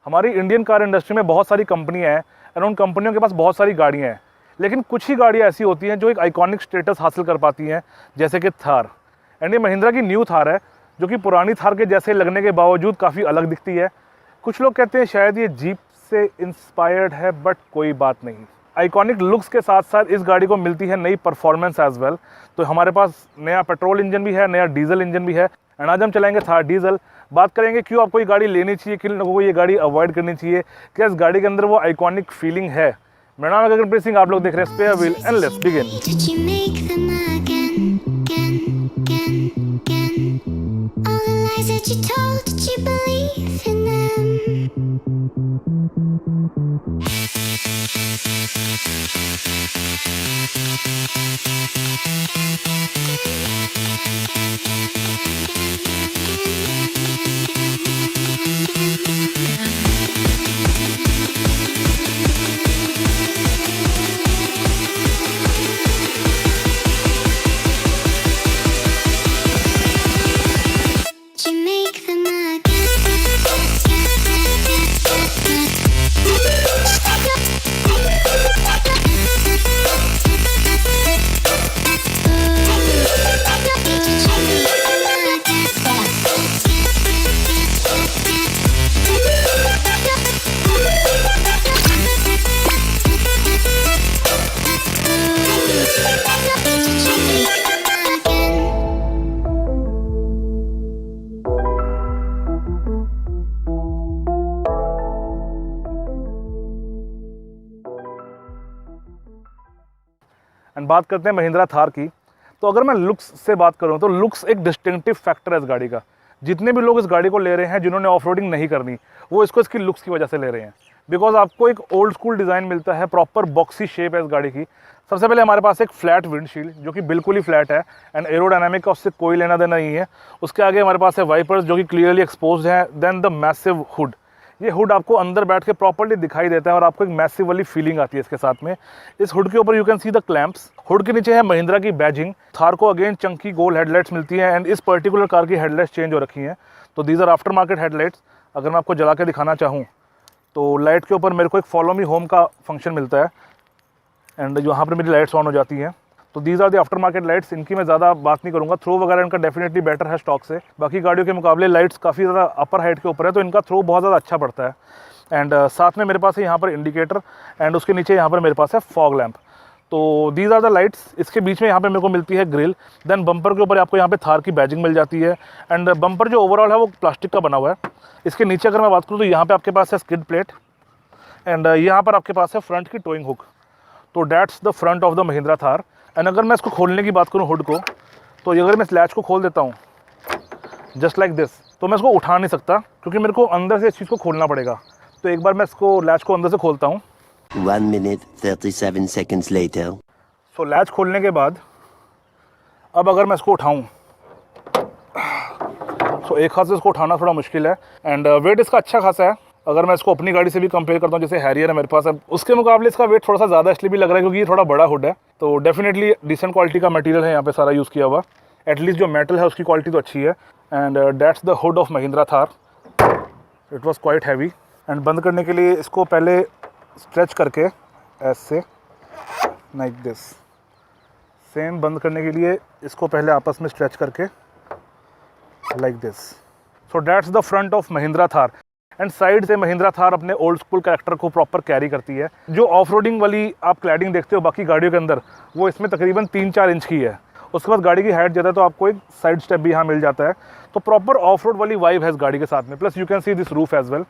हमारी Indian car industry में बहुत सारी कंपनियां हैं और उन कंपनियों के पास बहुत सारी गाड़ियां हैं, लेकिन कुछ ही गाड़ियां ऐसी होती हैं जो एक आइकॉनिक स्टेटस हासिल कर पाती हैं, जैसे कि थार। एंड ये महिंद्रा की न्यू थार है, जो कि पुरानी थार के जैसे लगने के बावजूद काफ़ी अलग दिखती है। कुछ लोग कहते हैं शायद ये जीप से इंस्पायर्ड है, बट कोई बात नहीं। आइकॉनिक लुक्स के साथ साथ इस गाड़ी को मिलती है नई परफॉर्मेंस एज वेल। तो हमारे पास नया पेट्रोल इंजन भी है, नया डीजल इंजन भी है। एंड आज हम चलाएंगे थार डीजल। बात करेंगे क्यों आपको ये गाड़ी लेनी चाहिए, किन लोगों को ये गाड़ी अवॉइड करनी चाहिए, क्या इस गाड़ी के अंदर वो आइकॉनिक फीलिंग है। मेरा नाम है गगनप्रीत सिंह, आप लोग देख रहे हैं spare wheel and let's begin. And बात करते हैं महिंद्रा थार की। तो अगर मैं लुक्स से बात करूं तो लुक्स एक डिस्टिंक्टिव फैक्टर है इस गाड़ी का। जितने भी लोग इस गाड़ी को ले रहे हैं जिन्होंने ऑफ रोडिंग नहीं करनी, वो इसको इसकी लुक्स की वजह से ले रहे हैं। बिकॉज आपको एक ओल्ड स्कूल डिज़ाइन मिलता है, प्रॉपर बॉक्सी शेप है इस गाड़ी की। सबसे पहले हमारे पास एक फ्लैट विंडशील्ड जो कि बिल्कुल ही फ्लैट है एंड एरोडायनामिक का उससे कोई लेना देना नहीं है। उसके आगे हमारे पास है वाइपर्स जो कि क्लियरली एक्सपोज्ड है। देन द मैसिव हुड, ये हुड आपको अंदर बैठ के प्रॉपर्ली दिखाई देता है और आपको एक मैसिव वाली फीलिंग आती है इसके साथ में। इस हुड के ऊपर you can see the clamps. Hood के नीचे है महिंद्रा की बैजिंग। थार को अगेन चंकी गोल हेडलाइट्स मिलती हैं एंड इस पर्टिकुलर कार की हेडलाइट्स चेंज हो रखी हैं। तो these are aftermarket headlights. अगर मैं आपको जला के दिखाना चाहूँ तो लाइट के ऊपर मेरे को एक फॉलो मी होम का फंक्शन मिलता है एंड यहाँ पर मेरी लाइट्स ऑन हो जाती हैं। तो these are the aftermarket lights. इनकी मैं ज़्यादा बात नहीं करूँगा, थ्रो वगैरह इनका डेफिनेटली बेटर है स्टॉक से। बाकी गाड़ियों के मुकाबले लाइट्स काफ़ी ज़्यादा अपर हाइट के ऊपर है, तो इनका थ्रो बहुत ज़्यादा अच्छा पड़ता है। एंड साथ में मेरे पास है यहाँ पर इंडिकेटर एंड उसके नीचे यहाँ पर मेरे पास है फॉग लैम्प। तो दीज आर द लाइट्स। इसके बीच में यहाँ पे मेरे को मिलती है ग्रिल। देन बम्पर के ऊपर आपको यहाँ पे थार की बैजिंग मिल जाती है एंड बम्पर जो ओवरऑल है वो प्लास्टिक का बना हुआ है। इसके नीचे अगर मैं बात करूँ तो यहाँ पे आपके पास है स्किड प्लेट एंड यहाँ पर आपके पास है फ्रंट की टोइंग हुक। तो that's the front of the Mahindra Thar. And अगर मैं इसको खोलने की बात करूँ हुड को, तो अगर मैं इस लैच को खोल देता हूँ जस्ट लाइक दिस, तो मैं इसको उठा नहीं सकता क्योंकि मेरे को अंदर से इस चीज़ को खोलना पड़ेगा। तो एक बार मैं इसको लैच को अंदर से खोलता हूँ। 1 minute 37 seconds later. सो लैच खोलने के बाद अब अगर मैं इसको उठाऊँ तो एक हाथ से इसको उठाना थोड़ा मुश्किल है एंड वेट इसका अच्छा खासा है। अगर मैं इसको अपनी गाड़ी से भी कंपेयर करता हूँ, जैसे हैरियर है मेरे पास, अब उसके मुकाबले इसका वेट थोड़ा सा ज़्यादा इसलिए भी लग रहा है क्योंकि ये थोड़ा बड़ा हुड है। तो डेफिनेटली डिसेंट क्वालिटी का मटेरियल है यहाँ पे सारा यूज़ किया हुआ। एटलीस्ट जो मेटल है उसकी क्वालिटी तो अच्छी है। And that's the hood of Mahindra Thar. It was quite heavy. And बंद करने के लिए इसको पहले स्ट्रेच करके ऐसे लाइक दिस, सेम बंद करने के लिए इसको पहले आपस में स्ट्रेच करके like this. So that's the front of Mahindra Thar. And side से महिंद्रा थार अपने ओल्ड स्कूल कैरेक्टर को प्रॉपर कैरी करती है। जो ऑफ रोडिंग वाली आप क्लैडिंग देखते हो बाकी गाड़ियों के अंदर, वो इसमें तकरीबन 3-4 इंच की है। उसके बाद गाड़ी की हाइट ज़्यादा है तो आपको एक साइड स्टेप भी यहाँ मिल जाता है। तो प्रॉपर ऑफ रोड वाली वाइब है इस गाड़ी के साथ में। Plus you can see this roof as well.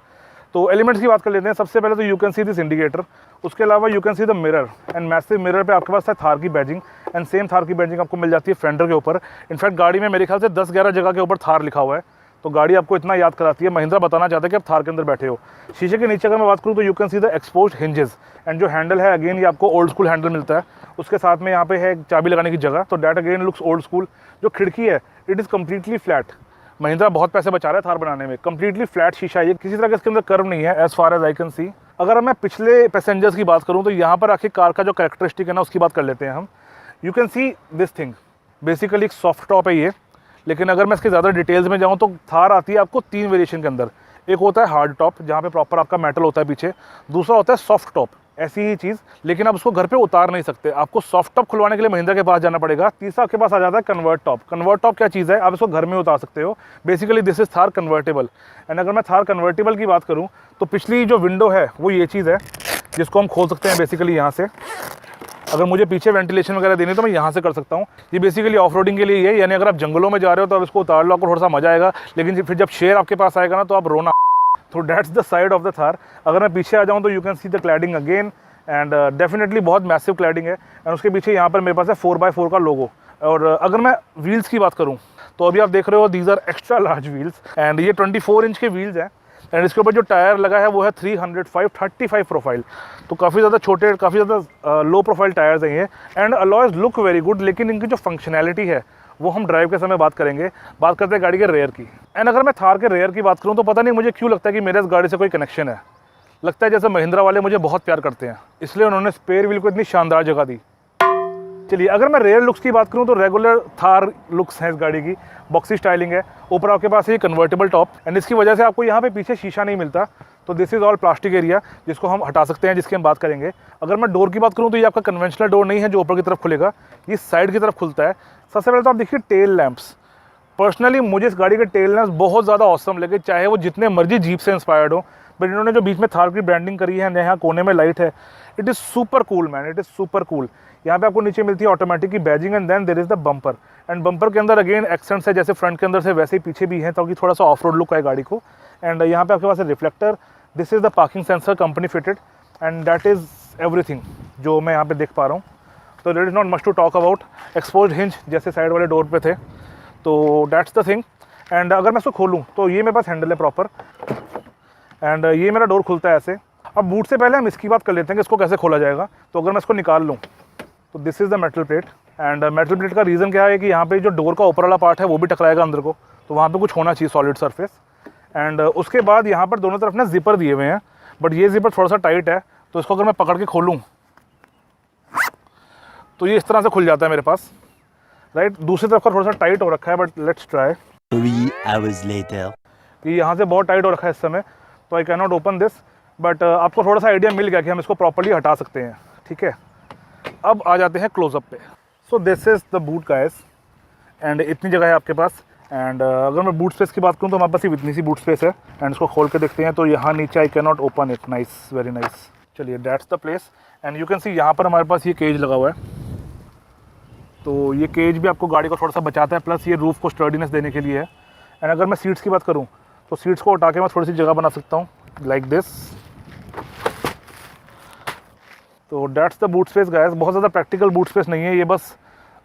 तो एलिमेंट्स की बात कर लेते हैं। सबसे पहले तो you can see this indicator. उसके अलावा you can see the mirror and massive mirror पे आपके पास है थार की बैजिंग एंड सेम थार की बैजिंग आपको मिल जाती है फेंडर के ऊपर। इनफैक्ट गाड़ी में मेरे ख्याल से 10-11 जगह के ऊपर थार लिखा हुआ है। तो गाड़ी आपको इतना याद कराती है, महिंद्रा बताना चाहता है कि आप थार के अंदर बैठे हो। शीशे के नीचे अगर मैं बात करूँ तो you can see the exposed hinges and जो हैंडल है अगेन ये आपको ओल्ड स्कूल हैंडल मिलता है। उसके साथ में यहाँ पे है चाबी लगाने की जगह। तो that again looks old school. जो खिड़की है it is completely flat. Mahindra बहुत पैसे बचा रहा है थार बनाने में। कम्प्लीटली फ्लैट शीशा है ये, किसी तरह का इसके अंदर कर्व नहीं है as far as I can see. अगर मैं पिछले पैसेंजर्स की बात करूँ तो यहाँ पर आखिर कार का जो कैरेक्टरिस्टिक है ना उसकी बात कर लेते हैं हम। You can see this thing, basically एक सॉफ्ट टॉप है ये। लेकिन अगर मैं इसके ज़्यादा डिटेल्स में जाऊँ तो थार आती है आपको 3 वेरिएशन के अंदर। एक होता है हार्ड टॉप जहाँ पे प्रॉपर आपका मेटल होता है पीछे, दूसरा होता है सॉफ्ट टॉप, ऐसी ही चीज़, लेकिन आप उसको घर पे उतार नहीं सकते, आपको सॉफ्ट टॉप खुलवाने के लिए महिंद्रा के पास जाना पड़ेगा। तीसरा आपके पास आ जाता है कन्वर्ट टॉप। कन्वर्ट टॉप क्या चीज़ है, आप इसको घर में उतार सकते हो। Basically this is Thar convertible. And अगर मैं थार कन्वर्टेबल की बात करूँ तो पिछली जो विंडो है वो ये चीज़ है जिसको हम खोल सकते हैं बेसिकली यहाँ से। अगर मुझे पीछे वेंटिलेशन वगैरह देनी तो मैं यहाँ से कर सकता हूँ। ये बेसिकली ऑफ रोडिंग के लिए है, यानी अगर आप जंगलों में जा रहे हो तो आप इसको उतार लो, आपको थोड़ा सा मजा आएगा, लेकिन फिर जब शेर आपके पास आएगा ना तो आप रोना। तो that's the side of the Thar. अगर मैं पीछे आ जाऊँ तो you can see the cladding again, and definitely बहुत मैसिव क्लैडिंग है। एंड उसके पीछे यहाँ पर मेरे पास है 4x4 का लोगो। और अगर मैं व्हील्स की बात करूँ तो अभी आप देख रहे हो these are extra large wheels, and ये 24 इंच के व्हील्स हैं। एंड इसके ऊपर जो टायर लगा है वो है 305/35 प्रोफाइल, तो काफ़ी ज़्यादा छोटे, काफ़ी ज़्यादा लो प्रोफाइल टायर्स हैं ये। And alloys look very good, लेकिन इनकी जो फंक्शनैलिटी है वो हम ड्राइव के समय बात करेंगे। बात करते हैं गाड़ी के रेयर की। एंड अगर मैं थार के रेयर की बात करूँ तो पता नहीं मुझे क्यों लगता है कि मेरे इस गाड़ी से कोई कनेक्शन है। लगता है जैसे महिंद्रा वाले मुझे बहुत प्यार करते हैं, इसलिए उन्होंने स्पेयर व्हील को इतनी शानदार जगह दी। चलिए अगर मैं रेयर लुक्स की बात करूं तो रेगुलर थार लुक्स हैं इस गाड़ी की। बॉक्सी स्टाइलिंग है, ऊपर आपके पास ये कन्वर्टेबल टॉप, एंड इसकी वजह से आपको यहाँ पे पीछे शीशा नहीं मिलता, तो this is all plastic area जिसको हम हटा सकते हैं, जिसकी हम बात करेंगे। अगर मैं डोर की बात करूँ तो ये आपका कन्वेंशनल डोर नहीं है जो ऊपर की तरफ खुलेगा, ये साइड की तरफ खुलता है। सबसे पहले तो आप देखिए टेल लैंप्स। पर्सनली मुझे इस गाड़ी के टेल लैंप्स बहुत ज़्यादा ऑसम लगे, चाहे वो जितने मर्जी जीप से इंस्पायर्ड हो, बट इन्होंने जो बीच में थार की ब्रांडिंग करी है, यहाँ कोने में लाइट है, it is super cool man, it is super cool. यहाँ पे आपको नीचे मिलती है ऑटोमेटिक की badging, and then there is the bumper. And bumper के अंदर अगेन एक्सेंट्स है, जैसे फ्रंट के अंदर से वैसे ही पीछे भी हैं, ताकि थोड़ा सा ऑफ रोड लुक आए गाड़ी को। एंड यहाँ पे आपके पास है reflector, this is the parking sensor company fitted, and that is everything जो मैं यहाँ पे देख पा रहा हूँ। तो there is not much to talk about. Exposed hinge जैसे साइड वाले डोर पे थे, तो दैट्स द थिंग। एंड अगर मैं इसको खोलूँ तो ये मेरे पास हैंडल है प्रॉपर, एंड ये मेरा डोर खुलता है ऐसे। अब बूट से पहले हम इसकी बात कर लेते हैं कि इसको कैसे खोला जाएगा। तो अगर मैं इसको निकाल लूँ तो this is the metal plate, and metal plate का रीज़न क्या है कि यहाँ पे जो डोर का ऊपर वाला पार्ट है वो भी टकराएगा अंदर को, तो वहाँ पे कुछ होना चाहिए सॉलिड सरफेस। एंड उसके बाद यहाँ पर दोनों तरफ ना जिपर दिए हुए हैं, बट ये जिपर थोड़ा सा टाइट है, तो इसको अगर मैं पकड़ के खोलूँ तो ये इस तरह से खुल जाता है मेरे पास, राइट। दूसरी तरफ का थोड़ा सा टाइट हो रखा है, but let's try. 3 hours later. ये यहाँ से बहुत टाइट हो रखा है इस समय, तो आई can not open this, but आपको थोड़ा सा आइडिया मिल गया कि हम इसको प्रॉपर्ली हटा सकते हैं, ठीक है। अब आ जाते हैं क्लोजअप पे। So this is the boot guys, and इतनी जगह है आपके पास। एंड अगर मैं बूट स्पेस की बात करूँ तो हमारे पास सिर्फ इतनी सी बूट स्पेस है, एंड इसको खोल के देखते हैं तो यहाँ नीचे I can not open it, nice, very nice. चलिए that's the place, and you can see यहाँ पर हमारे पास ये केज लगा हुआ है, तो ये केज भी आपको गाड़ी को थोड़ा सा बचाता है, प्लस ये रूफ को स्टर्डीनेस देने के लिए है। एंड अगर मैं सीट्स की बात करूँ तो सीट्स को उठा के मैं थोड़ी सी जगह बना सकता हूँ लाइक दिस। तो that's the boot space guys. बहुत ज़्यादा प्रैक्टिकल बूट स्पेस नहीं है ये, बस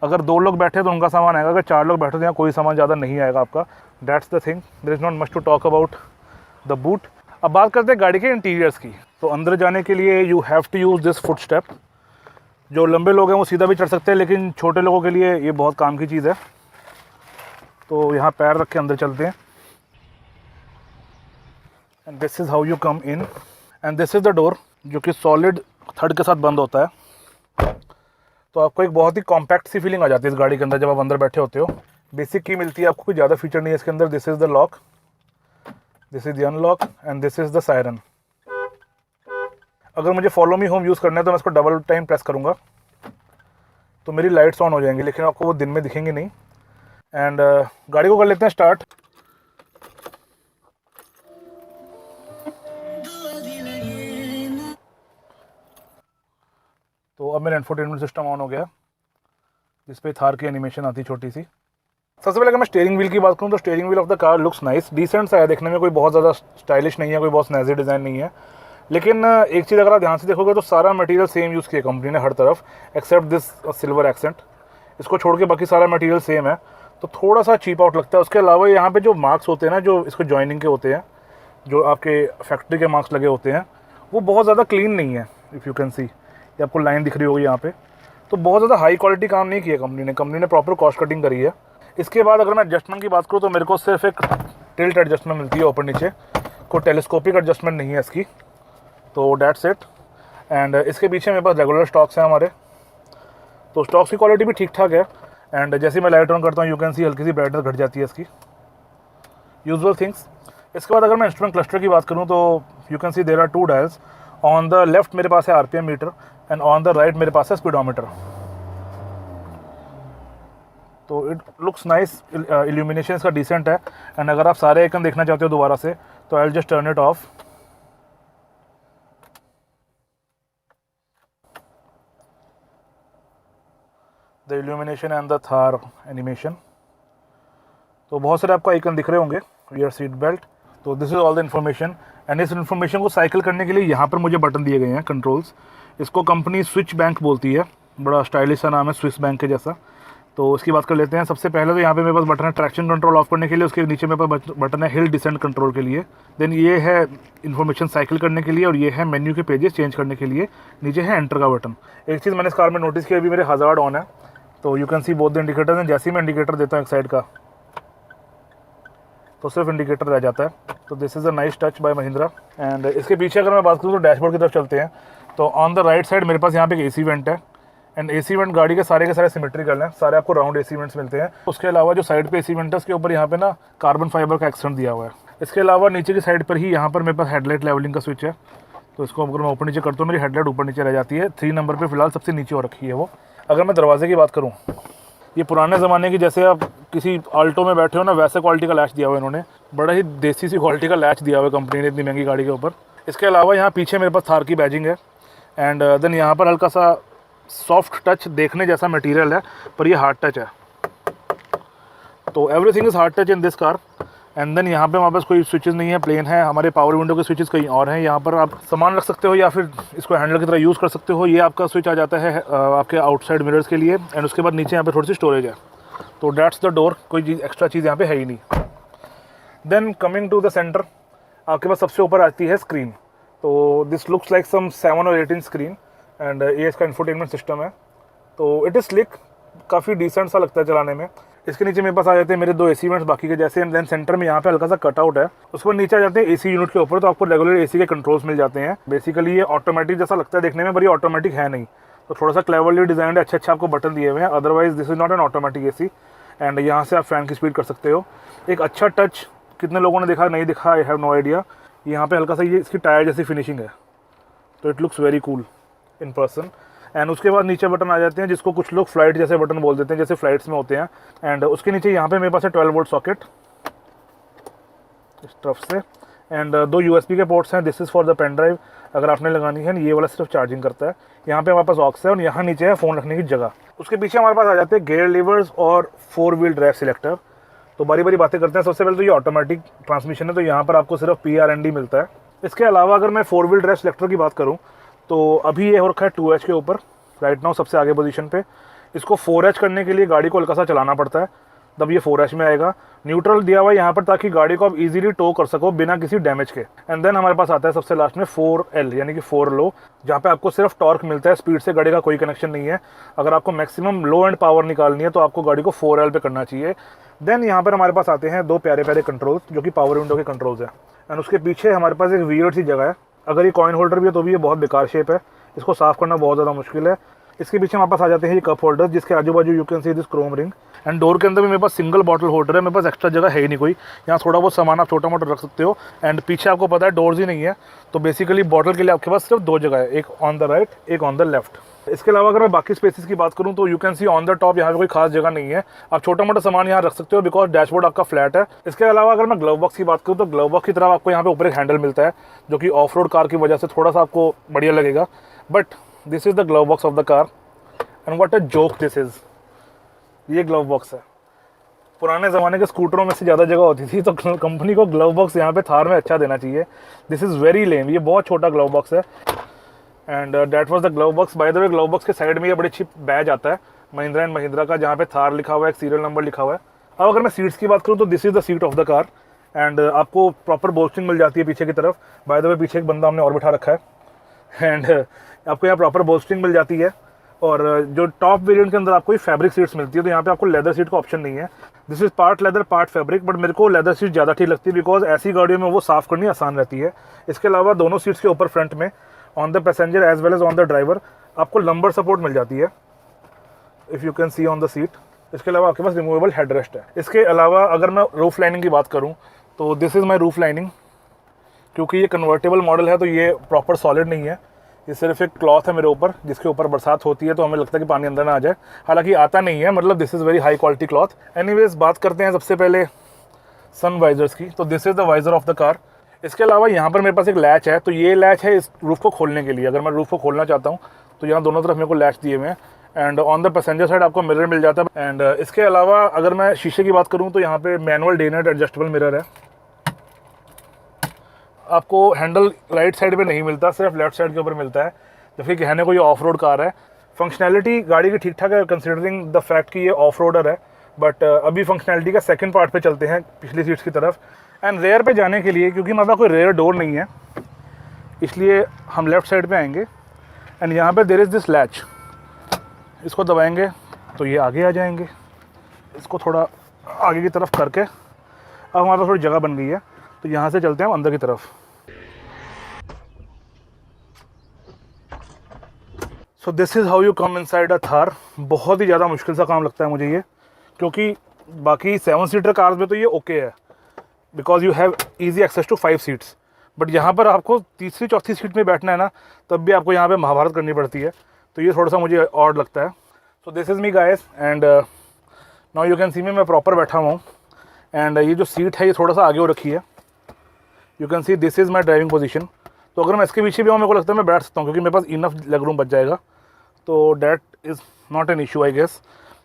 अगर 2 लोग बैठे तो उनका सामान आएगा, अगर 4 लोग बैठे तो यहाँ कोई सामान ज़्यादा नहीं आएगा आपका। That's the thing, there is not much to talk about the boot. अब बात करते हैं गाड़ी के इंटीरियर्स की। तो अंदर जाने के लिए you have to use this foot step. जो लंबे लोग हैं वो सीधा भी चढ़ सकते हैं, लेकिन छोटे लोगों के लिए ये बहुत काम की चीज़ है। तो यहाँ पैर रख के अंदर चलते हैं, and this is how you come in, and this is the door जो कि सॉलिड थर्ड के साथ बंद होता है। तो आपको एक बहुत ही कॉम्पैक्ट सी फीलिंग आ जाती है इस गाड़ी के अंदर जब आप अंदर बैठे होते हो। बेसिक की मिलती है आपको, कोई ज़्यादा फीचर नहीं है इसके अंदर। This is the lock, this is the unlock, and this is the siren. अगर मुझे फॉलो मी होम यूज़ करना है तो मैं इसको डबल टाइम प्रेस करूँगा तो मेरी लाइट्स ऑन हो जाएंगी, लेकिन आपको वो दिन में दिखेंगी नहीं। एंड गाड़ी को कर लेते हैं स्टार्ट। तो अब मेरा इंफोटेनमेंट सिस्टम ऑन हो गया, जिस पे थार की एनिमेशन आती छोटी सी। सबसे पहले अगर मैं स्टीयरिंग व्हील की बात करूँ तो steering wheel of the car looks nice, decent सा है देखने में, कोई बहुत ज़्यादा स्टाइलिश नहीं है, कोई बहुत स्नैजी डिज़ाइन नहीं है। लेकिन एक चीज़ अगर आप ध्यान से देखोगे तो सारा मटेरियल सेम यूज़ किया कंपनी ने हर तरफ, एक्सेप्ट दिस सिल्वर एक्सेंट। इसको छोड़ के बाकी सारा मटेरियल सेम है, तो थोड़ा सा चीप आउट लगता है। उसके अलावा यहाँ पे जो मार्क्स होते हैं ना, जो इसको जॉइनिंग के होते हैं, जो आपके फैक्ट्री के मार्क्स लगे होते हैं, वो बहुत ज़्यादा क्लीन नहीं है। इफ़ यू कैन सी, ये आपको लाइन दिख रही होगी यहाँ पे, तो बहुत ज़्यादा हाई क्वालिटी काम नहीं किया कंपनी ने प्रॉपर कॉस्ट कटिंग करी है। इसके बाद अगर मैं एडजस्टमेंट की बात करूँ तो मेरे को सिर्फ एक टिल्ट एडजस्टमेंट मिलती है ऊपर नीचे, कोई टेलीस्कोपिक एडजस्टमेंट नहीं है इसकी, तो डैट्स इट। एंड इसके पीछे मेरे पास रेगुलर स्टॉक्स हैं हमारे, तो स्टॉक्स की क्वालिटी भी ठीक ठाक है। एंड जैसे मैं लाइट ऑन करता हूँ यू कैन सी हल्की सी ब्राइटनेस घट जाती है इसकी, यूजुअल थिंग्स। इसके बाद अगर मैं इंस्ट्रूमेंट क्लस्टर की बात करूं तो you can see there are 2 dials. On the left मेरे पास है RPM meter and on the right मेरे पास है स्पीडोमीटर। तो इट लुक्स नाइस, इल्यूमिनेशन इसका डिसेंट है। एंड अगर आप सारे आइकन देखना चाहते हो दोबारा से तो I will just turn it of. The illumination and the Thar animation. तो बहुत सारे आपको आइकन दिख रहे होंगे, रियर सीट बेल्ट। तो this is all the information. And इस इन्फॉर्मेशन को साइकिल करने के लिए यहाँ पर मुझे बटन दिए गए हैं, कंट्रोल्स। इसको कंपनी स्विच बैंक बोलती है, बड़ा स्टाइलिश सा नाम है, स्विस बैंक के जैसा। तो उसकी बात कर लेते हैं। सबसे पहले तो यहाँ पे मेरे पास बटन है ट्रैक्शन कंट्रोल ऑफ करने के लिए, उसके नीचे मेरे पास बटन है हिल डिसेंट कंट्रोल के लिए। देन ये है इन्फॉर्मेशन साइकिल करने के लिए, और ये है मेन्यू के पेजेस चेंज करने के लिए। नीचे है एंटर का बटन। एक चीज़ मैंने इस कार में नोटिस किया, अभी मेरे हज़ार्ड ऑन है, तो you can C both the indicators. And जैसे ही मैं इंडिकेटर देता हूँ एक साइड का तो सिर्फ इंडिकेटर रह जाता है। तो this is a nice touch by Mahindra. And इसके पीछे अगर मैं बात करूँ तो डैशबोर्ड की तरफ चलते हैं। तो ऑन द राइट साइड मेरे पास यहाँ पे एक एसी वेंट है। एंड एसी वेंट गाड़ी के सारे सिमेट्रिकल हैं, सारे आपको राउंड एसी वेंट्स मिलते हैं। उसके अलावा जो साइड पे एसी वेंट है उसके ऊपर यहाँ पे ना कार्बन फाइबर का एक्सटेंट दिया हुआ है। इसके अलावा नीचे की साइड पर ही यहाँ पर मेरे पास हेडलाइट लेवलिंग का स्विच है। तो इसको अगर मैं ऊपर नीचे करता हूँ मेरी हेडलाइट ऊपर नीचे रह जाती है। 3 नंबर पर फिलहाल सबसे नीचे हो रखी है वो। अगर मैं दरवाजे की बात करूँ, ये पुराने ज़माने की, जैसे आप किसी आल्टो में बैठे हो ना, वैसे क्वालिटी का लैच दिया हुआ है इन्होंने। बड़ा ही देसी सी क्वालिटी का लैच दिया हुआ है कंपनी ने इतनी महंगी गाड़ी के ऊपर। इसके अलावा यहाँ पीछे मेरे पास थार की बैजिंग है। एंड देन यहाँ पर हल्का सा सॉफ्ट टच, देखने जैसा मटेरियल है पर ये हार्ड टच है। तो everything is hard touch in this car. And then यहाँ पे हमारे पास कोई स्विचेस नहीं है, प्लेन है। हमारे पावर विंडो के स्विचेस कहीं और हैं। यहाँ पर आप सामान रख सकते हो या फिर इसको हैंडल की तरह यूज़ कर सकते हो। ये आपका स्विच आ जाता है आपके आउटसाइड मिरर्स के लिए। एंड उसके बाद नीचे यहाँ पे थोड़ी सी स्टोरेज है। तो डैट्स द डोर, कोई एक्स्ट्रा चीज़ यहाँ पे है ही नहीं। Then coming to the center, आपके पास सबसे ऊपर आती है स्क्रीन। तो दिस लुक्स लाइक सम 7 और 8 इंच स्क्रीन। एंड ये इसका इंफोटेनमेंट सिस्टम है। तो इट इज़ स्लिक, काफ़ी डिसेंट सा लगता है चलाने में। इसके नीचे मेरे पास आ जाते हैं मेरे 2 एसी वेंट्स बाकी के जैसे। एंड देन सेंटर में यहाँ पे हल्का सा कटआउट है, उसके बाद नीचे आ जाते हैं एसी यूनिट के ऊपर। तो आपको रेगुलर एसी के कंट्रोल्स मिल जाते हैं। बेसिकली ये ऑटोमेटिक जैसा लगता है देखने में, पर ये ऑटोमेटिक है नहीं। तो थोड़ा सा क्लेवरली डिजाइन है, अच्छे आपको बटन दिए हुए हैं। Otherwise this is not an automatic AC. And यहाँ से आप फैन की स्पीड कर सकते हो। एक अच्छा टच कितने लोगों ने देखा, नहीं दिखा, आई हैव नो आइडिया। यहाँ पे हल्का सा ये इसकी टायर जैसी फिनिशिंग है, तो it looks very cool in person. And उसके बाद नीचे बटन आ जाते हैं जिसको कुछ लोग फ्लाइट जैसे बटन बोल देते हैं, जैसे फ्लाइट्स में होते हैं। एंड उसके नीचे यहाँ पे मेरे पास है 12 वोल्ट सॉकेट इस तरफ से। एंड 2 USB के पोर्ट्स हैं। This is for the pen drive, अगर आपने लगानी है। ये वाला सिर्फ चार्जिंग करता है। यहाँ पे हमारे पास ऑक्स है और यहाँ नीचे है फ़ोन रखने की जगह। उसके पीछे हमारे पास आ जाते हैं गेयर लीवर्स और 4 व्हील ड्राइव सिलेक्टर। तो बारी बारी बातें करते हैं। सबसे पहले तो ये ऑटोमेटिक ट्रांसमिशन है, तो यहाँ पर आपको सिर्फ PRND मिलता है। इसके अलावा अगर मैं 4 व्हील ड्राइव सिलेक्टर की बात करूँ तो अभी ये हो रखा है 2H के ऊपर, राइट नाउ सबसे आगे पोजीशन पे। इसको 4H करने के लिए गाड़ी को हल्का सा चलाना पड़ता है, तब ये 4H में आएगा। न्यूट्रल दिया हुआ है यहाँ पर ताकि गाड़ी को आप इजीली टो कर सको बिना किसी डैमेज के। एंड देन हमारे पास आता है सबसे लास्ट में 4L यानी कि 4 लो, जहाँ पे आपको सिर्फ टॉर्क मिलता है, स्पीड से गाड़ी का कोई कनेक्शन नहीं है। अगर आपको मैक्सिमम लो एंड पावर निकालनी है तो आपको गाड़ी को 4L पे करना चाहिए। देन यहाँ पर हमारे पास आते हैं 2 प्यारे प्यारे कंट्रोल्स जो कि पावर विंडो के कंट्रोल्स हैं। एंड उसके पीछे हमारे पास एक वियर्ड सी जगह है। अगर ये कॉइन होल्डर भी है तो भी ये बहुत बेकार शेप है, इसको साफ करना बहुत ज़्यादा मुश्किल है। इसके पीछे हमारे पास आ जाते हैं ये कप होल्डर, जिसके आजू बाजू you can see this Chrome ring. And door के अंदर भी मेरे पास सिंगल बॉटल होल्डर है, मेरे पास एक्स्ट्रा जगह है ही नहीं कोई। यहाँ थोड़ा बहुत सामान आप छोटा मोटा रख सकते हो। एंड पीछे आपको पता है डोर्स ही नहीं है, तो बेसिकली बॉटल के लिए आपके पास सिर्फ 2 जगह है, एक ऑन द राइट, एक ऑन द लेफ्ट। इसके अलावा अगर मैं बाकी स्पेसेस की बात करूँ तो you can see on the top यहाँ पे कोई खास जगह नहीं है, आप छोटा मोटा सामान यहाँ रख सकते हो बिकॉज डैशबोर्ड आपका फ्लैट है। इसके अलावा अगर मैं ग्लव बॉक्स की बात करूँ तो ग्लव बॉक्स की तरफ आपको यहाँ पे ऊपर एक हैंडल मिलता है जो कि ऑफ रोड कार की वजह से थोड़ा सा आपको बढ़िया लगेगा। But this is the glove box of the car and what a joke this is. ये ग्लव बॉक्स है। पुराने ज़माने के स्कूटरों में से ज़्यादा जगह होती थी, तो कंपनी को ग्लव बॉक्स यहाँ पे थार में अच्छा देना चाहिए। दिस इज़ वेरी लेम, ये बहुत छोटा ग्लव बॉक्स है। And that was the glove box. By the way glove box के साइड में ये बड़ी अच्छी बैज आता है महिंद्रा एंड महिंद्रा का, जहाँ पे थार लिखा हुआ है, एक सीरियल नंबर लिखा हुआ है। अब अगर मैं सीट्स की बात करूँ तो this is the seat of the car. And आपको प्रॉपर बोल्स्टिंग मिल जाती है पीछे की तरफ। बाय द वे पीछे एक बंदा हमने और बिठा रखा है। एंड आपको यहाँ प्रॉपर बोल्स्टिंग मिल जाती है। और जो टॉप वेरिएंट के अंदर आपको ये फैब्रिक सीट्स मिलती है, तो यहाँ पे आपको लेदर सीट का ऑप्शन नहीं है। This is part leather part fabric, but मेरे को लेदर सीट ज़्यादा ठीक लगती है बिकॉज ऐसी गाड़ियों में वो साफ़ करनी आसान रहती है। इसके अलावा दोनों सीट्स के ऊपर फ्रंट में on the passenger as well as on the driver आपको लंबर सपोर्ट मिल जाती है, if you can see on the seat. इसके अलावा आपके पास रिमूवेबल हेडरेस्ट है। इसके अलावा अगर मैं रूफ लाइनिंग की बात करूँ तो this is my roof lining. क्योंकि ये कन्वर्टेबल मॉडल है तो ये प्रॉपर सॉलिड नहीं है, ये सिर्फ एक क्लॉथ है मेरे ऊपर जिसके ऊपर बरसात होती है तो हमें लगता है कि पानी अंदर ना आ जाए, हालांकि आता नहीं है, मतलब this is very high quality cloth. Anyways बात करते हैं सबसे पहले सन वाइजर्स की। तो this is the visor of the car. इसके अलावा यहाँ पर मेरे पास एक लैच है, तो ये लैच है इस रूफ़ को खोलने के लिए। अगर मैं रूफ़ को खोलना चाहता हूँ तो यहाँ दोनों तरफ मेरे को लैच दिए हुए हैं and on the passenger side आपको मिरर मिल जाता है। एंड इसके अलावा अगर मैं शीशे की बात करूँ तो यहाँ पे manual day night adjustable mirror है। आपको हैंडल राइट साइड पे नहीं मिलता, सिर्फ लेफ्ट साइड के ऊपर मिलता है, जबकि कहने को ये ऑफ रोड कार है। फंक्शनैलिटी गाड़ी की ठीक ठाक है कंसिडरिंग द फैक्ट कि ये ऑफ रोडर है। बट अभी फंक्शनैलिटी का सेकंड पार्ट पे चलते हैं, पिछली सीट्स की तरफ। एंड रेयर पे जाने के लिए, क्योंकि हमारे पास कोई रेयर डोर नहीं है, इसलिए हम लेफ़्ट साइड पे आएंगे एंड यहाँ पे देयर इज़ दिस लैच। इसको दबाएंगे तो ये आगे आ जाएंगे। इसको थोड़ा आगे की तरफ करके अब हमारे पास थोड़ी जगह बन गई है, तो यहाँ से चलते हैं हम अंदर की तरफ। So this is how you come inside a Thar. बहुत ही ज़्यादा मुश्किल सा काम लगता है मुझे ये, क्योंकि बाकी 7 सीटर कार्स में तो ये ओके है because you have easy access to 5 seats. But यहाँ पर आपको तीसरी चौथी सीट में बैठना है ना, तब भी आपको यहाँ पे महाभारत करनी पड़ती है, तो ये थोड़ा सा मुझे ऑड लगता है। So this is me guys and now you can सी मैं प्रॉपर बैठा हुआ हूँ एंड ये जो सीट है ये थोड़ा सा आगे हो रखी है। You can see this is my driving position. तो अगर मैं इसके पीछे भी हूँ मेरे को लगता है मैं बैठ सकता हूँ, क्योंकि मेरे पास इनफ लेग रूम बच जाएगा, तो that is not an issue I guess.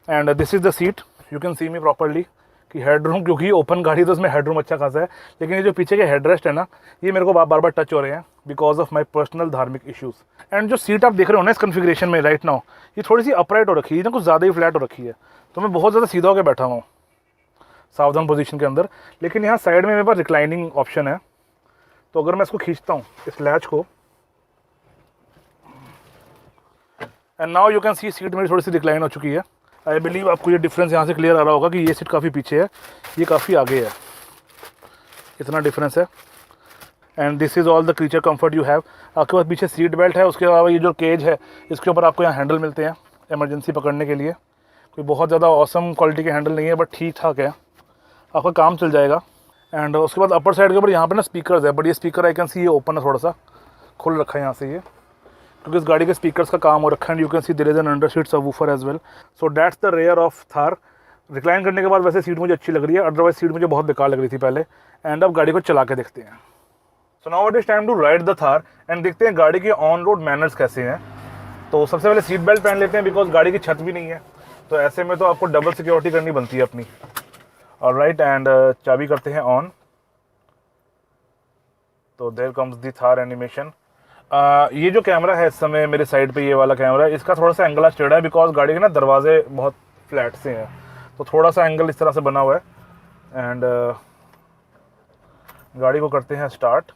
And this is the seat, you can see me properly कि हेड रूम, क्योंकि ओपन गाड़ी तो इसमें हेड रूम अच्छा खासा है, लेकिन ये जो पीछे के हेड रेस्ट है ना, ये मेरे को बार बार टच हो रहे हैं बिकॉज ऑफ माई पर्सनल धार्मिक इशूज़। एंड जो सीट आप देख रहे हो ना इस कन्फिग्रेशन में राइट नाउ, ये थोड़ी सी अपराइट हो रखी है, ना कुछ ज़्यादा ही फ्लैट हो रखी है, तो मैं बहुत ज़्यादा सीधा होकर बैठा हुआ हूँ सावधान पोजीशन के अंदर। लेकिन यहाँ साइड में मेरे पास रिक्लाइनिंग ऑप्शन है, तो अगर मैं इसको खींचता हूँ इस लैच को, and now you can C seat मेरी थोड़ी सी रिक्लाइन हो चुकी है। आई बिलीव आपको ये डिफरेंस यहाँ से क्लियर आ रहा होगा कि ये सीट काफ़ी पीछे है, ये काफ़ी आगे है, इतना डिफरेंस है। And this is all the creature comfort you have. आपके पास पीछे सीट बेल्ट है, उसके अलावा ये जो केज है इसके ऊपर आपको यहाँ हैंडल मिलते हैं इमरजेंसी पकड़ने के लिए। कोई बहुत ज़्यादा ऑसम क्वालिटी के हैंडल नहीं है, बट ठीक ठाक है, आपका काम चल जाएगा। एंड उसके बाद अपर साइड के ऊपर यहाँ पे ना स्पीकर्स है, बट ये स्पीकर आई कैन सी ये ओपन है, थोड़ा सा खुल रखा है यहाँ से ये, क्योंकि इस गाड़ी के स्पीकर्स का काम हो रखा है। You can see there is an under seat subwoofer as well. So that's the rear of Thar. Recline करने के बाद वैसे सीट मुझे अच्छी लग रही है, अदरवाइज सीट मुझे बहुत बेकार लग रही थी पहले। एंड अब गाड़ी को चला के देखते हैं। So now it is time to ride the Thar and देखते हैं गाड़ी के ऑन रोड मैनर्स कैसे हैं। तो सबसे पहले सीट बेल्ट पहन लेते हैं, बिकॉज गाड़ी की छत भी नहीं है, तो ऐसे में तो आपको डबल सिक्योरिटी करनी बनती है अपनी। ऑलराइट, एंड चाबी करते हैं ऑन। तो there comes the Thar animation. ये जो कैमरा है इस समय मेरे साइड पे, ये वाला कैमरा है, इसका थोड़ा सा एंगल आज टेढ़ा है बिकॉज गाड़ी के ना दरवाजे बहुत फ्लैट से हैं, तो थोड़ा सा एंगल इस तरह से बना हुआ है। एंड गाड़ी को करते हैं start,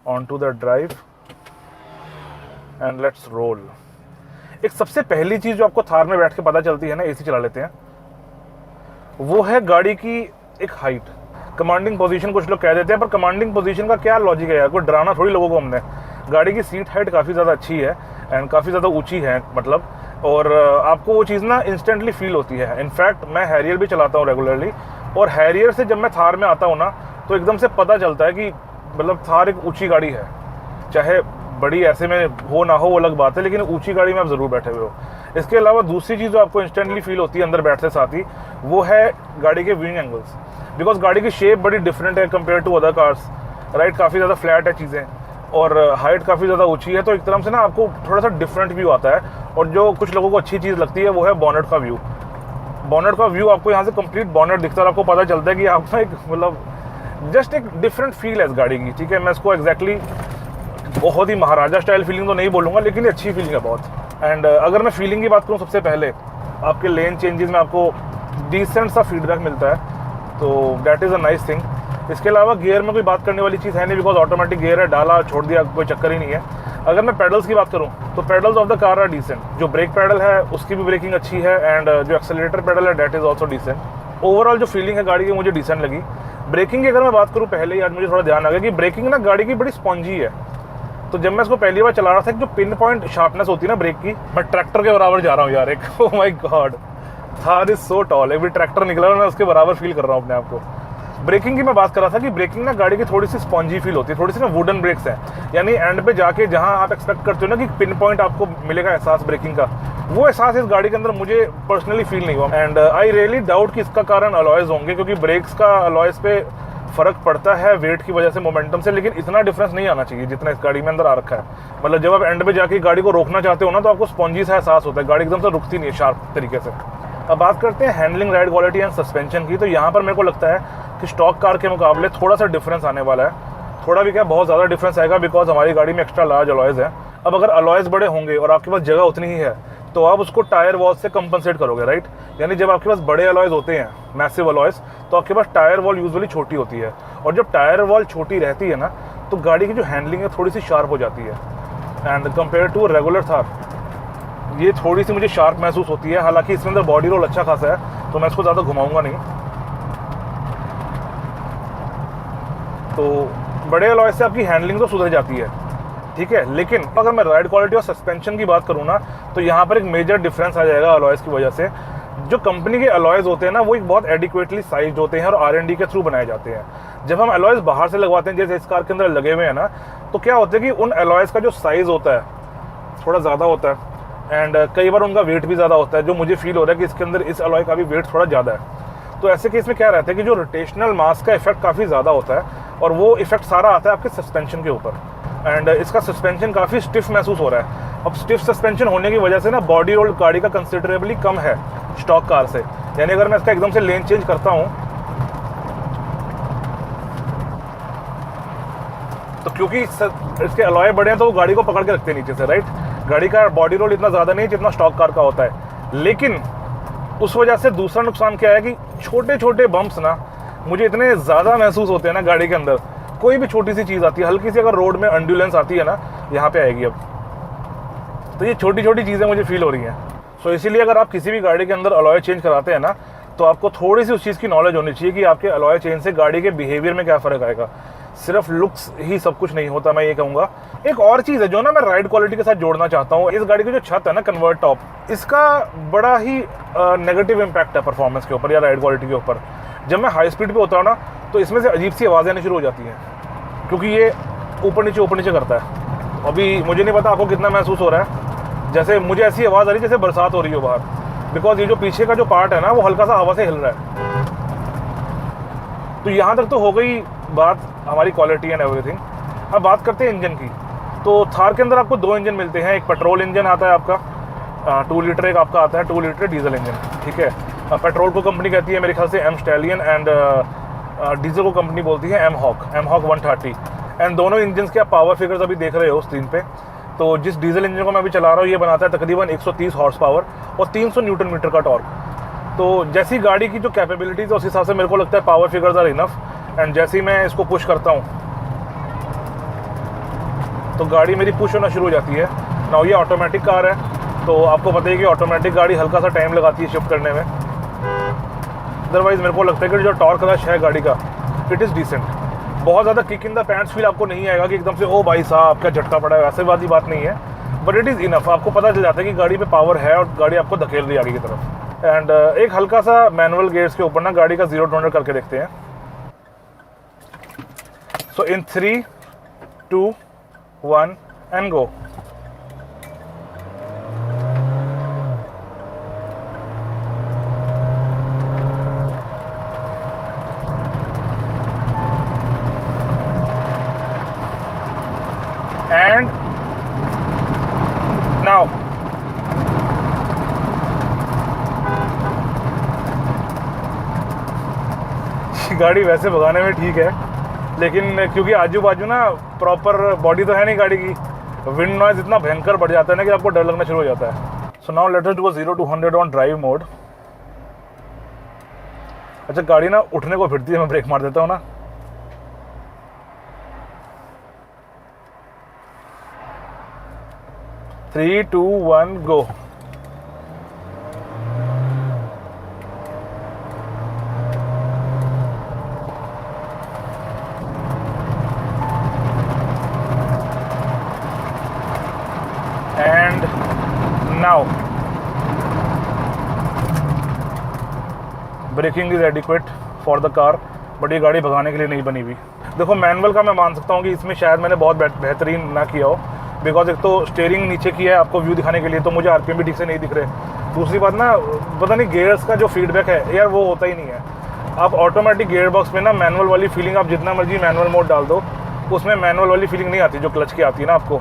on to the drive and let's roll. एक सबसे पहली चीज़ जो आपको थार में बैठ के पता चलती है ना, एसी चला लेते हैं, वो है गाड़ी की एक हाइट। कमांडिंग पोजीशन कुछ लोग कह देते हैं, पर कमांडिंग पोजीशन का क्या लॉजिक है यार, कोई डराना थोड़ी लोगों को हमने। गाड़ी की सीट हाइट काफ़ी ज़्यादा अच्छी है एंड काफ़ी ज़्यादा ऊंची है मतलब, और आपको वो चीज़ ना इंस्टेंटली फील होती है। इनफैक्ट मैं हैरियर भी चलाता हूँ रेगुलरली, और हैरियर से जब मैं थार में आता हूँ ना, तो एकदम से पता चलता है कि मतलब थार एक ऊँची गाड़ी है। चाहे बड़ी ऐसे में हो ना हो वो अलग बात है, लेकिन ऊँची गाड़ी में आप ज़रूर बैठे हुए हो। इसके अलावा दूसरी चीज़ जो आपको इंस्टेंटली फील होती है अंदर बैठते साथ ही, वो है गाड़ी के व्यूइंग एंगल्स। बिकॉज गाड़ी की शेप बड़ी डिफरेंट है compare to other cars, right. काफ़ी ज़्यादा फ्लैट है चीज़ें, और हाइट काफ़ी ज़्यादा ऊंची है, तो एक तरह से ना आपको थोड़ा सा डिफरेंट व्यू आता है। और जो कुछ लोगों को अच्छी चीज़ लगती है वो है बॉनेट का व्यू। बॉनेट का व्यू आपको यहाँ से कंप्लीट बॉनेट दिखता है, और आपको पता चलता है कि आपका एक मतलब जस्ट एक डिफरेंट फील है इस गाड़ी की। ठीक है, मैं इसको एग्जैक्टली बहुत ही महाराजा स्टाइल फीलिंग तो नहीं बोलूँगा, लेकिन ये अच्छी फीलिंग है बहुत। एंड अगर मैं फीलिंग की बात करूँ, सबसे पहले आपके लेन चेंजेस में आपको डिसेंट सा फीडबैक मिलता है, तो that is a nice thing. इसके अलावा गियर में कोई बात करने वाली चीज़ है नहीं, बिकॉज ऑटोमेटिक गियर है, डाला छोड़ दिया कोई चक्कर ही नहीं है। अगर मैं पेडल्स की बात करूं तो pedals of the car are decent. जो ब्रेक पेडल है उसकी भी ब्रेकिंग अच्छी है, एंड जो एक्सेलरेटर पेडल है that is also decent. Overall जो फीलिंग है गाड़ी की मुझे डिसेंट लगी। ब्रेकिंग की अगर मैं बात करूँ, पहले ही आज मुझे थोड़ा ध्यान आ गया कि ब्रेकिंग ना गाड़ी की बड़ी स्पॉन्जी है। तो जब मैं इसको पहली बार चला रहा था, जो पिन पॉइंट शार्पनेस होती है ना ब्रेक की, मैं ट्रैक्टर के बराबर जा रहा हूँ यार एक। Oh my God, Thar is so tall. एक भी ट्रैक्टर निकला और मैं उसके बराबर फील कर रहा हूँ अपने आप को। ब्रेकिंग की मैं बात कर रहा था कि ब्रेकिंग ना गाड़ी की थोड़ी सी स्पॉन्जी फील होती है, थोड़ी सी ना वुडन ब्रेक्स हैं, यानी एंड पे जाके जहां आप एक्सपेक्ट करते हो ना कि पिन पॉइंट आपको मिलेगा एहसास ब्रेकिंग का, वो एहसास इस गाड़ी के अंदर मुझे पर्सनली फील नहीं हुआ। एंड आई रियली डाउट कि इसका कारण अलॉयज होंगे, क्योंकि ब्रेक्स का अलॉयज पे फ़र्क पड़ता है वेट की वजह से, मोमेंटम से, लेकिन इतना डिफरेंस नहीं आना चाहिए जितना इस गाड़ी में अंदर आ रखा है। मतलब जब आप एंड पे जाके गाड़ी को रोकना चाहते हो ना, तो आपको स्पॉन्जी सा एहसास होता है, गाड़ी एकदम से रुकती नहीं है शार्प तरीके से। अब बात करते हैं handling, ride quality and suspension की। तो यहाँ पर मेरे को लगता है कि स्टॉक कार के मुकाबले थोड़ा सा डिफरेंस आने वाला है, थोड़ा भी क्या बहुत ज़्यादा डिफरेंस आएगा, बिकॉज हमारी गाड़ी में एक्स्ट्रा लार्ज अलॉयज़ है। अब अगर अलॉयज़ बड़े होंगे और आपके पास जगह उतनी ही है, तो आप उसको टायर वॉल से कंपनसेट करोगे, राइट। यानी जब आपके पास बड़े अलॉयज़ होते हैं, मैसिव अलॉयज़, तो आपके पास टायर वॉल यूजुअली छोटी होती है, और जब टायर वॉल छोटी रहती है ना, तो गाड़ी की जो हैंडलिंग है थोड़ी सी शार्प हो जाती है। And compare to regular Thar, ये थोड़ी सी मुझे शार्प महसूस होती है। हालांकि इसके अंदर बॉडी रोल अच्छा खासा है, तो मैं इसको ज़्यादा घुमाऊंगा नहीं। तो बड़े अलॉय से आपकी हैंडलिंग तो सुधर जाती है, ठीक है, लेकिन अगर मैं राइड क्वालिटी और सस्पेंशन की बात करूँ ना, तो यहाँ पर एक मेजर डिफरेंस आ जाएगा अलॉयज़ की वजह से। जो कंपनी के अलॉयज़ होते हैं ना, वो एक बहुत एडिक्वेटली साइज्ड होते हैं और R&D के थ्रू बनाए जाते हैं। जब हम अलॉयज़ बाहर से लगवाते हैं, जैसे इस कार के अंदर लगे हुए हैं ना, तो क्या होता है कि उन अलॉयज़ का जो साइज़ होता है थोड़ा ज़्यादा होता है, एंड कई बार उनका वेट भी ज़्यादा होता है, जो मुझे फील हो रहा है कि इसके अंदर इस अलॉय का भी वेट थोड़ा ज़्यादा है। तो ऐसे केस में क्या रहता है कि जो रोटेशनल मास का इफेक्ट काफ़ी ज़्यादा होता है, और वो इफेक्ट सारा आता है आपके सस्पेंशन के ऊपर। एंड इसका सस्पेंशन काफ़ी स्टिफ महसूस हो रहा है। अब स्टिफ सस्पेंशन होने की वजह से ना बॉडी रोल गाड़ी का कंसिडरेबली कम है स्टॉक कार से। यानी अगर मैं इसका एकदम से लेन चेंज करता हूँ, तो क्योंकि इसके अलॉय बड़े हैं, तो वो गाड़ी को पकड़ के रखते हैं नीचे से, राइट। गाड़ी का बॉडी रोल इतना ज़्यादा नहीं जितना स्टॉक कार का होता है। लेकिन उस वजह से दूसरा नुकसान क्या है कि छोटे छोटे बम्प्स ना मुझे इतने ज़्यादा महसूस होते हैं ना गाड़ी के अंदर। कोई भी छोटी सी चीज़ आती है, हल्की सी अगर रोड में एंडुलेंस आती है ना, यहाँ पे आएगी अब, तो ये छोटी छोटी चीज़ें मुझे फील हो रही हैं। सो इसीलिए अगर आप किसी भी गाड़ी के अंदर अलॉय चेंज कराते हैं ना, तो आपको थोड़ी सी उस चीज़ की नॉलेज होनी चाहिए कि आपके अलॉय चेंज से गाड़ी के बिहेवियर में क्या फ़र्क आएगा। सिर्फ लुक्स ही सब कुछ नहीं होता, मैं ये कहूँगा। एक और चीज़ है जो ना मैं राइड क्वालिटी के साथ जोड़ना चाहता हूँ, इस गाड़ी की जो छत है ना, कन्वर्ट टॉप, इसका बड़ा ही नेगेटिव इम्पैक्ट है परफॉर्मेंस के ऊपर या राइड क्वालिटी के ऊपर। जब मैं हाई स्पीड पे होता हूँ ना, तो इसमें से अजीब सी आवाज़ें आनी शुरू हो जाती हैं, क्योंकि ये ऊपर नीचे करता है। अभी मुझे नहीं पता आपको कितना महसूस हो रहा है, जैसे मुझे ऐसी आवाज़ आ रही है जैसे बरसात हो रही हो बाहर, बिकॉज ये जो पीछे का जो पार्ट है ना, वो हल्का सा हवा से हिल रहा है। तो यहाँ तक तो हो गई बात हमारी क्वालिटी एंड एवरीथिंग। अब बात करते हैं इंजन की। तो थार के अंदर आपको दो इंजन मिलते हैं, एक पेट्रोल इंजन आता है आपका 2 लीटर, एक आपका आता है 2 लीटर डीजल इंजन, ठीक है। पेट्रोल को कंपनी कहती है मेरे ख्याल से एम स्टैलियन, एंड डीजल को कंपनी बोलती है एम हॉक 130। एंड दोनों इंजन के आप पावर फिगर्स अभी देख रहे हो स्क्रीन पे। तो जिस डीजल इंजन को मैं अभी चला रहा हूँ, ये बनाता है तकरीबन 130 हॉर्स पावर और 300 न्यूटन मीटर का टॉर्क। तो जैसी गाड़ी की जो कैपेबिलिटीज़ है, उस हिसाब से मेरे को लगता है power figures are enough. And जैसे ही मैं इसको पुश करता हूँ, तो गाड़ी मेरी पुश होना शुरू हो जाती है। ना ये ऑटोमेटिक कार है, तो आपको पता है कि ऑटोमेटिक गाड़ी हल्का सा टाइम लगाती है शिफ्ट करने में। अदरवाइज़ मेरे को लगता है कि जो टॉर्क रश है गाड़ी का, इट इज़ डिसेंट। बहुत ज़्यादा kick in the pants feel आपको नहीं आएगा कि एकदम से ओ भाई साहब क्या झटका पड़ा है, वैसे वाली बात नहीं है, बट इट इज़ इनफ। आपको पता चल जाता है कि गाड़ी पे पावर है और गाड़ी आपको धकेल रही है आगे की तरफ। एंड एक हल्का सा मैनुअल गेयर्स के ऊपर ना गाड़ी का 0 to 100 करके देखते हैं। सो इन 3, 2, 1 एंड गो। And now गाड़ी वैसे भगाने में ठीक है, लेकिन क्योंकि आजू बाजू ना प्रॉपर बॉडी तो है नहीं गाड़ी की, विंड नॉइज इतना भयंकर बढ़ जाता है ना कि आपको डर लगना शुरू हो जाता है। So now let us do 0 to 100 on drive mode. अच्छा, गाड़ी ना उठने को फिरती है, मैं ब्रेक मार देता हूँ ना। Three, 2, 1, go. And now braking is adequate for the car, but ये गाड़ी भगाने के लिए नहीं बनी हुई। देखो मैनुअल का मैं मान सकता हूँ कि इसमें शायद मैंने बहुत बेहतरीन ना किया हो, बिकॉज एक तो स्टीयरिंग नीचे की है आपको व्यू दिखाने के लिए, तो मुझे आरपीएम भी ठीक से नहीं दिख रहे। दूसरी बात ना, पता नहीं गियर्स का जो फीडबैक है यार वो होता ही नहीं है। आप ऑटोमेटिक गियर बॉक्स में ना मैनुअल वाली फीलिंग, आप जितना मर्जी मैनुअल मोड डाल दो उसमें मैनुअल वाली फीलिंग नहीं आती जो क्लच की आती है ना आपको।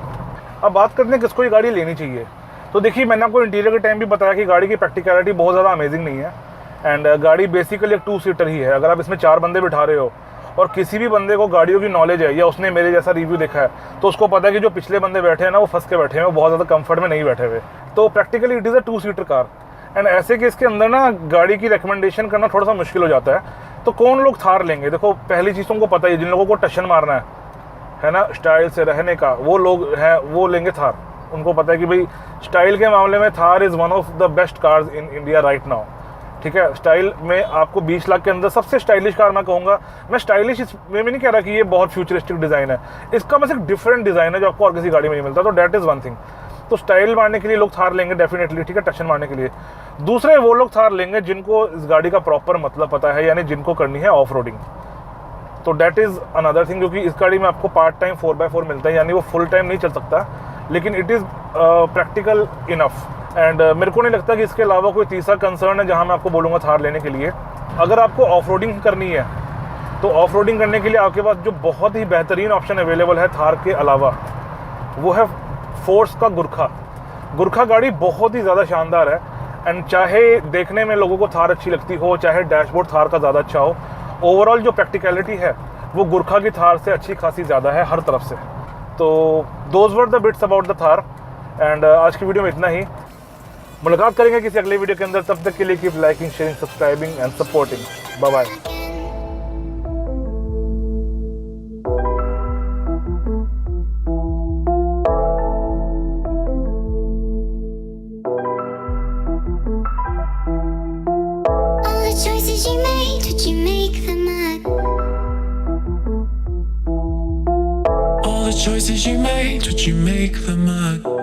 अब बात करते हैं किसको ये गाड़ी लेनी चाहिए। तो देखिए मैंने आपको इंटीरियर के टाइम भी बताया कि गाड़ी की प्रैक्टिकलिटी बहुत ज़्यादा अमेजिंग नहीं है, एंड गाड़ी बेसिकली एक 2 सीटर ही है। अगर आप इसमें 4 बंदे बिठा रहे हो और किसी भी बंदे को गाड़ियों की नॉलेज है या उसने मेरे जैसा रिव्यू देखा है तो उसको पता है कि जो पिछले बंदे बैठे हैं ना वो फंस के बैठे हैं, वो बहुत ज़्यादा कंफर्ट में नहीं बैठे हुए। तो practically it is a 2 seater car, and ऐसे कि इसके अंदर ना गाड़ी की रिकमेंडेशन करना थोड़ा सा मुश्किल हो जाता है। तो कौन लोग थार लेंगे? देखो पहली चीज़ तुमको पता है, जिन लोगों को टशन मारना है ना स्टाइल से रहने का, वो लोग हैं वो लेंगे थार। उनको पता है कि भाई स्टाइल के मामले में Thar is one of the best cars in India right now. ठीक है, स्टाइल में आपको 20 लाख के अंदर सबसे स्टाइलिश कार मैं कहूँगा। मैं स्टाइलिश इसमें भी नहीं कह रहा कि ये बहुत फ्यूचरिस्टिक डिज़ाइन है, इसका बस एक डिफरेंट डिज़ाइन है जो आपको और किसी गाड़ी में नहीं मिलता। तो डैट इज़ वन थिंग। तो स्टाइल मारने के लिए लोग थार लेंगे डेफिनेटली, ठीक है, टशन मारने के लिए। दूसरे वो लोग थार लेंगे जिनको इस गाड़ी का प्रॉपर मतलब पता है, यानी जिनको करनी है ऑफ रोडिंग। तो डैट इज़ अनदर थिंग, क्योंकि इस गाड़ी में आपको पार्ट टाइम 4x4 मिलता है, यानी वो फुल टाइम नहीं चल सकता, लेकिन it is practical enough. And मेरे को नहीं लगता कि इसके अलावा कोई तीसरा कंसर्न है जहाँ मैं आपको बोलूँगा थार लेने के लिए। अगर आपको ऑफ रोडिंग करनी है तो ऑफ रोडिंग करने के लिए आपके पास जो बहुत ही बेहतरीन ऑप्शन अवेलेबल है थार के अलावा, वो है फोर्स का गुरखा। गुरखा गाड़ी बहुत ही ज़्यादा शानदार है, एंड चाहे देखने में लोगों को थार अच्छी लगती हो, चाहे डैशबोर्ड थार का ज़्यादा अच्छा हो, ओवरऑल जो प्रैक्टिकलिटी है वो गुरखा की थार से अच्छी खासी ज़्यादा है हर तरफ से। तो those were the bits about the Thar, and आज की वीडियो में इतना ही। मुलाकात करेंगे किसी अगले वीडियो के अंदर, तब तक के लिए keep liking, sharing, subscribing and supporting. Bye bye. Choices you made, did you make them up? All the choices you made, did you make them up?